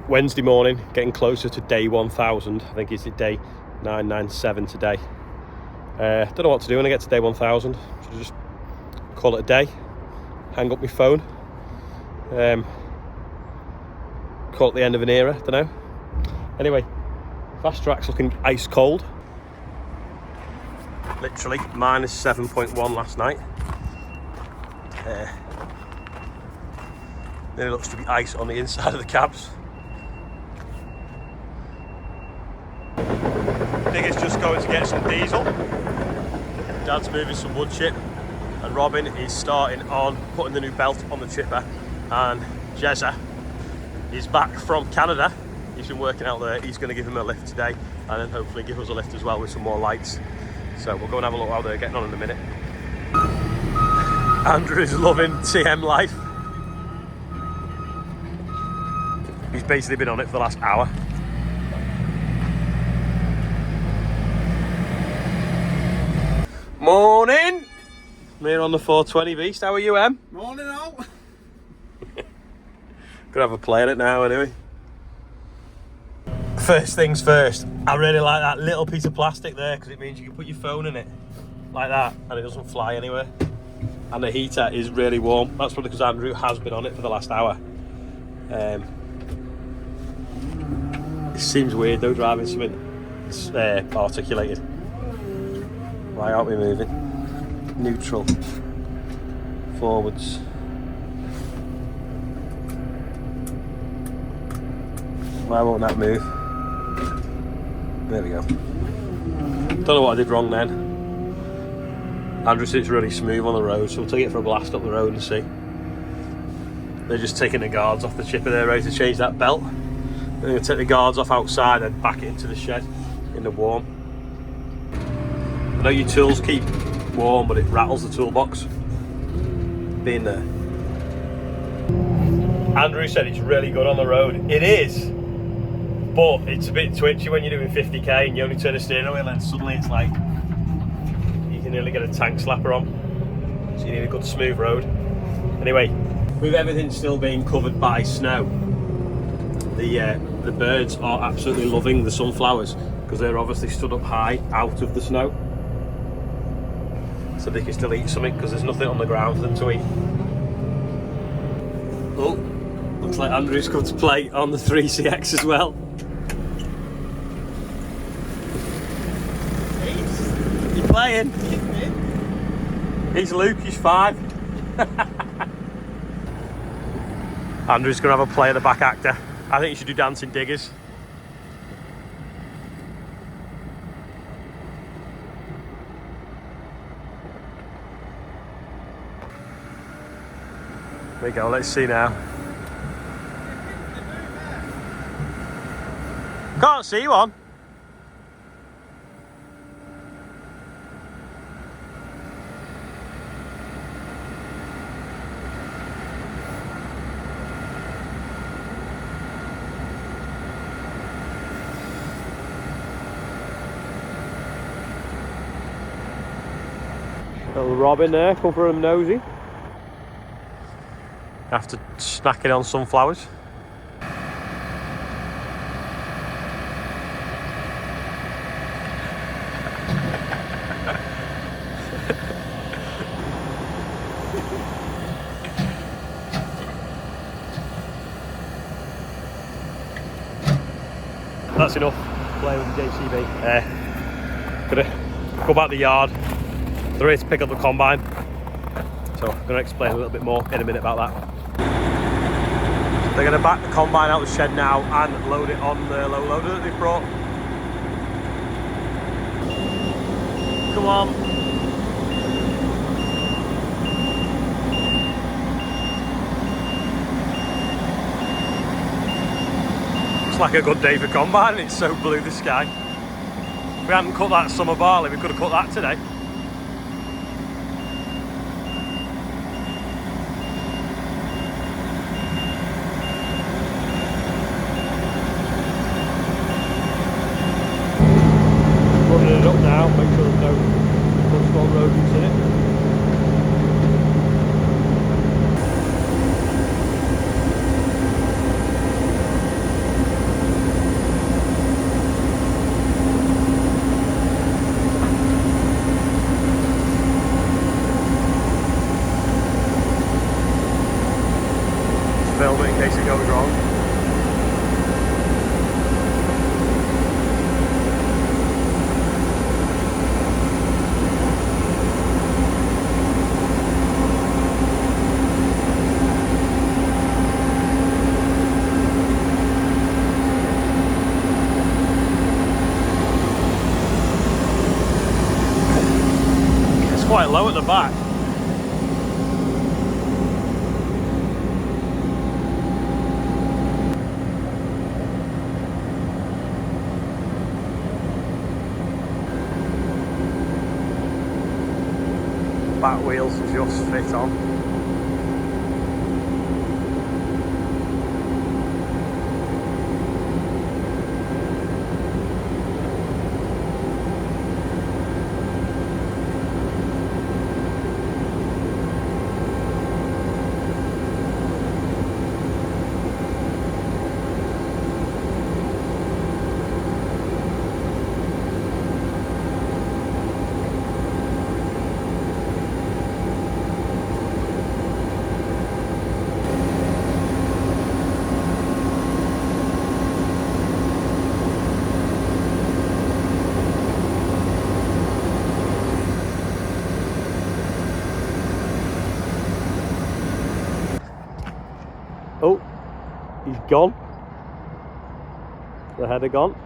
Wednesday morning, getting closer to day 1000. I think it's day 997 today. Don't know what to do when I get to day 1000. Should I just call it a day, hang up my phone, call it the end of an era, don't know. Anyway, fast track's looking ice cold. Literally minus 7.1 last night. There looks to be ice on the inside of the cabs. Digger's just going to get some diesel. Dad's moving some wood chip, and Robin is starting on putting the new belt on the chipper. And Jezza is back from Canada. He's been working out there. He's going to give him a lift today, and then hopefully give us a lift as well with some more lights. So we'll go and have a look out there, getting on in a minute. Andrew is loving TM life. He's basically been on it for the last hour. Morning! I'm here on the 420 Beast. How are you, Em? Morning all. Gonna have a play at it now anyway. First things first, I really like that little piece of plastic there because it means you can put your phone in it like that and it doesn't fly anywhere. And the heater is really warm. That's probably because Andrew has been on it for the last hour. It seems weird though, driving something articulated. Why aren't we moving? Neutral. Forwards. Why won't that move? There we go. Don't know what I did wrong then. Andrew said it's really smooth on the road, so we'll take it for a blast up the road and see. They're just taking the guards off the chipper there, ready to change that belt. They're going to take the guards off outside and back it into the shed in the warm. I know your tools keep warm, but it rattles the toolbox being there. Andrew said it's really good on the road. It is, but it's a bit twitchy when you're doing 50k and you only turn the steering wheel and suddenly it's like you can nearly get a tank slapper on. So you need a good smooth road. Anyway, with everything still being covered by snow, the birds are absolutely loving the sunflowers because they're obviously stood up high out of the snow. So they can still eat something because there's nothing on the ground for them to eat. Oh, looks like Andrew's come to play on the 3CX as well. You playing? He's Luke, he's 5. Andrew's going to have a play at the back actor. I think you should do Dancing Diggers. There we go, let's see now. Can't see one. Little Robin there, come for him nosy. After snacking on sunflowers. That's enough playing with the JCB. Gonna go back to the yard. They're ready to pick up the combine. So I'm going to explain a little bit more in a minute about that. They're going to back the combine out of the shed now and load it on the low loader that they've brought. Come on. Looks like a good day for combine. It's so blue the sky. If we hadn't cut that summer barley, we could have cut that today. Running it up now, make sure there's no mudstone rodents in it. low at the back. Back wheels just fit on. Oh, he's gone. The header gone.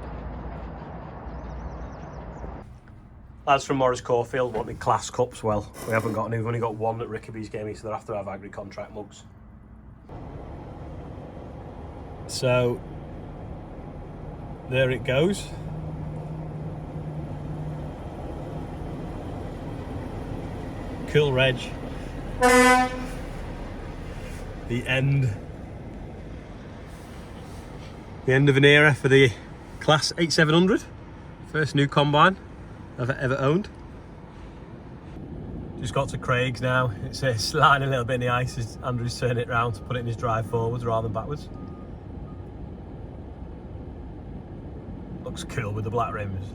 Lads from Morris Caulfield wanted class cups. Well, we haven't got any. We've only got one at Rickaby's game, so they're after our Agri contract mugs. So there it goes. Cool reg. The end of an era for the Class 8700. First new combine I've ever owned. Just got to Craig's now. It's sliding a little bit in the ice as Andrew's turning it round to put it in his drive forwards rather than backwards. Looks cool with the black rims.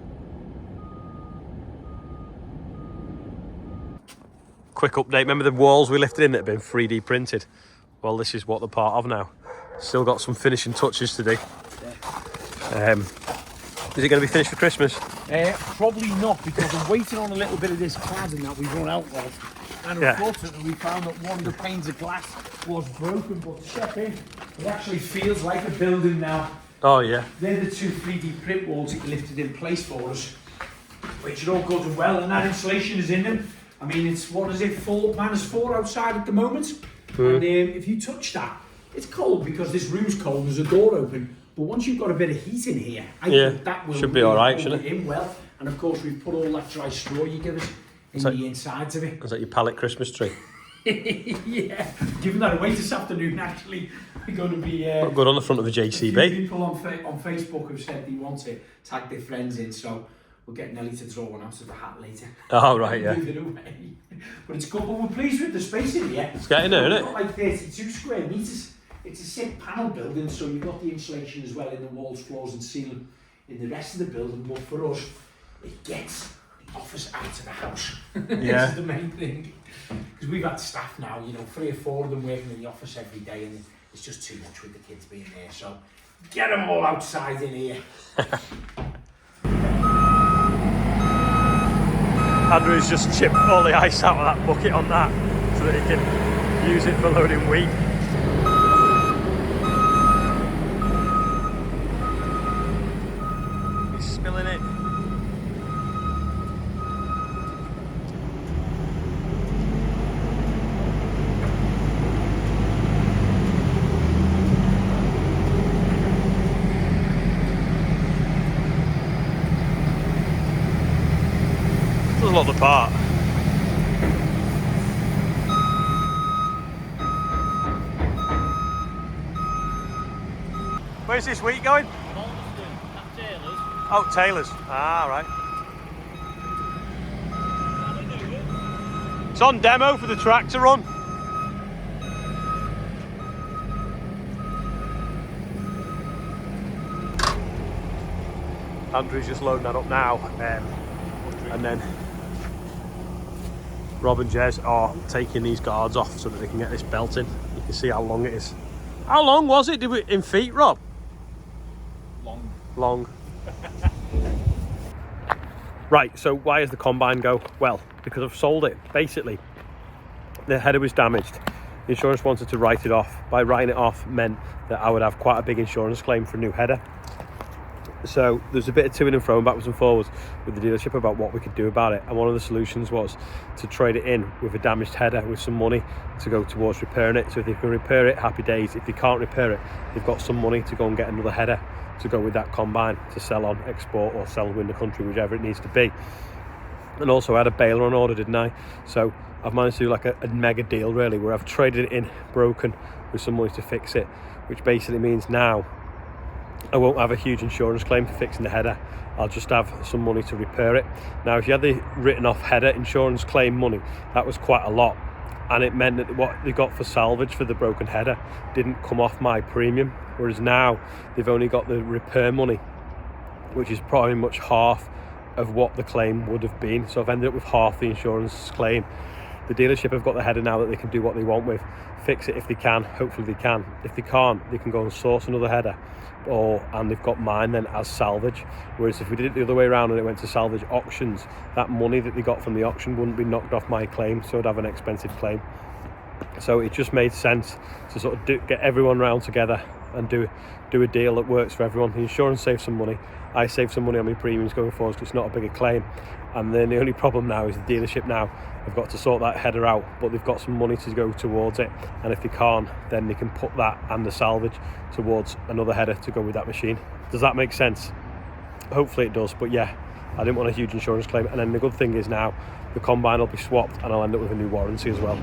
Quick update, remember the walls we lifted in that had been 3D printed? Well, this is what they're part of now. Still got some finishing touches to do. Is it going to be finished for Christmas? Probably not, because I'm waiting on a little bit of this cladding that we've run out of. And unfortunately, we found that one of the panes of glass was broken, but step in, it actually feels like a building now. Oh yeah. They're the two 3D print walls that lifted in place for us, which are all good and well, and that insulation is in them. I mean, it's, what is it, -4 outside at the moment? And if you touch that, it's cold because this room's cold, there's a door open. But once you've got a bit of heat in here, I think that will should be all right, shouldn't it? In well. And of course, we've put all that dry straw you give us in the insides of it. Is that your pallet Christmas tree? Yeah, giving that away this afternoon. Actually, we're going to be. Not good on the front of a JCB. A few people on Facebook have said they want to tag their friends in, so we'll get Nelly to draw one out of the hat later. Oh right, yeah. Move it away. But it's good. But we're pleased with the space in here. It's getting there, isn't it? It's got like 32 square meters. It's a 6 panel building, so you've got the insulation as well in the walls, floors and ceiling in the rest of the building, but for us, it gets the office out of the house. Yeah. This is the main thing. Because we've had staff now, you know, 3 or 4 of them working in the office every day, and it's just too much with the kids being there, so get them all outside in here. Andrew's just chipped all the ice out of that bucket on that, so that he can use it for loading wheat. Spilling it. There's a lot apart. Where's this wheat going? Oh, Taylor's. Ah, right. It's on demo for the tractor run. Andrew's just loading that up now, and then Rob and Jez are taking these guards off so that they can get this belt in. You can see how long it is. How long was it? Did we in feet, Rob? Long. Right, so why does the combine go? Well, because I've sold it. Basically, the header was damaged. The insurance wanted to write it off. By writing it off meant that I would have quite a big insurance claim for a new header. So there's a bit of to-ing and fro, backwards and forwards with the dealership about what we could do about it. And one of the solutions was to trade it in with a damaged header with some money to go towards repairing it. So if they can repair it, happy days. If they can't repair it, they've got some money to go and get another header to go with that combine to sell on export or sell in the country, whichever it needs to be. And also I had a baler on order, didn't I? So I've managed to do like a mega deal really, where I've traded it in broken with some money to fix it, which basically means now I won't have a huge insurance claim for fixing the header. I'll just have some money to repair it. Now, if you had the written off header insurance claim money, that was quite a lot. And it meant that what they got for salvage for the broken header didn't come off my premium. Whereas now they've only got the repair money, which is probably much half of what the claim would have been. So I've ended up with half the insurance claim. The dealership have got the header now that they can do what they want with. Fix it if they can, hopefully they can. If they can't, they can go and source another header, and they've got mine then as salvage. Whereas if we did it the other way around and it went to salvage auctions, that money that they got from the auction wouldn't be knocked off my claim, so I'd have an expensive claim. So it just made sense to sort of get everyone round together and do a deal that works for everyone. The insurance saves some money, I save some money on my premiums going forward, so it's not a bigger claim. And then the only problem now is the dealership now have got to sort that header out, but they've got some money to go towards it, and if they can't, then they can put that and the salvage towards another header to go with that machine. Does that make sense? Hopefully it does, but yeah, I didn't want a huge insurance claim. And then the good thing is now the combine will be swapped and I'll end up with a new warranty as well.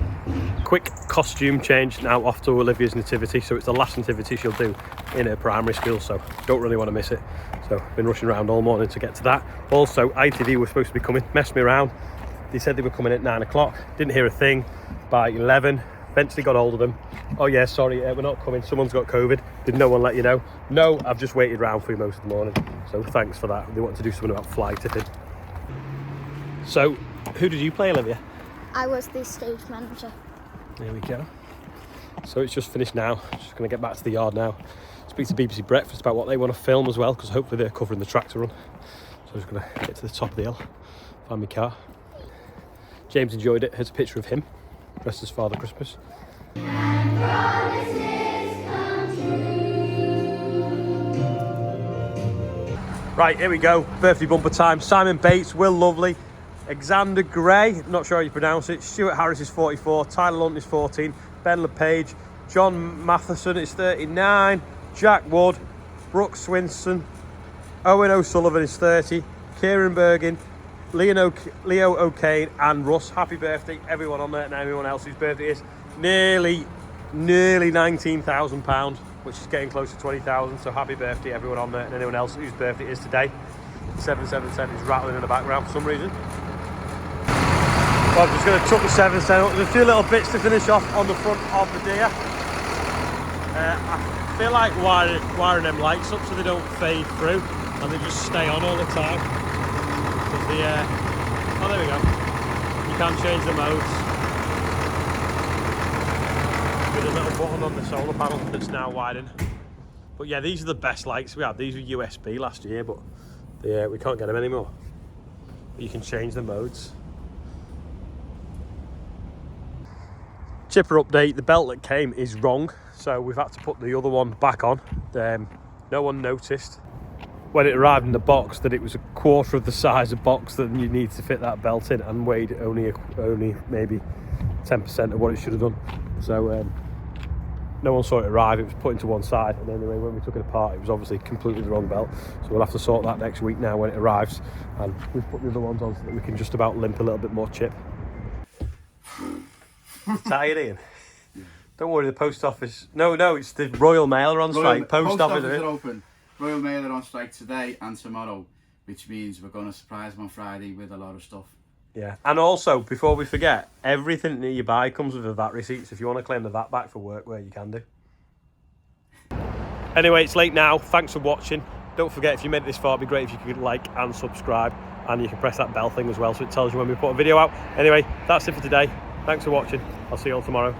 Quick costume change now off to Olivia's nativity. So it's the last nativity she'll do in her primary school, so don't really want to miss it. So been rushing around all morning to get to that. Also, ITV were supposed to be coming, messed me around. They said they were coming at 9 o'clock, didn't hear a thing. By 11, eventually got hold of them. Oh yeah, sorry, we're not coming, someone's got COVID. Did no one let you know? No, I've just waited around for you most of the morning. So thanks for that. They wanted to do something about fly tipping. So, who did you play, Olivia? I was the stage manager. There we go. So it's just finished now. Just going to get back to the yard now. Speak to BBC Breakfast about what they want to film as well, because hopefully they're covering the tractor run. So I'm just going to get to the top of the hill, find my car. James enjoyed it. Here's a picture of him dressed as Father Christmas. Right, here we go. Birthday bumper time. Simon Bates, Will Lovely, Alexander Gray, not sure how you pronounce it. Stuart Harris is 44. Tyler Lunt is 14. Ben LePage. John Matheson is 39. Jack Wood. Brooke Swinson. Owen O'Sullivan is 30. Kieran Bergin. Leo O'Kane and Russ. Happy birthday everyone on there and everyone else whose birthday is. Nearly £19,000, which is getting close to 20,000. So happy birthday everyone on there and anyone else whose birthday is today. 777 is rattling in the background for some reason. Well, I'm just going to chuck the 777 up. There's a few little bits to finish off on the front of the Dia. I feel like wiring them lights up so they don't fade through and they just stay on all the time. Oh, there we go. You can change the modes with a little button on the solar panel that's now widened. But yeah, these are the best lights we had. These were USB last year, but we can't get them anymore. But you can change the modes. Chipper update, the belt that came is wrong, so we've had to put the other one back on. No one noticed when it arrived in the box that it was a quarter of the size of box that you need to fit that belt in, and weighed only maybe 10% of what it should have done. So no one saw it arrive. It was put into one side, and anyway, when we took it apart, it was obviously completely the wrong belt. So we'll have to sort that next week now when it arrives, and we've put the other ones on so that we can just about limp a little bit more chip. Tired, Ian? Don't worry, the post office. No, it's the Royal Mail are on strike. Post office are open. Royal Mail are on strike today and tomorrow, which means we're going to surprise them on Friday with a lot of stuff. Yeah, and also, before we forget, everything that you buy comes with a VAT receipt, so if you want to claim the VAT back for workwear, you can do. Anyway, it's late now. Thanks for watching. Don't forget, if you made it this far, it'd be great if you could like and subscribe, and you can press that bell thing as well so it tells you when we put a video out. Anyway, that's it for today. Thanks for watching. I'll see you all tomorrow.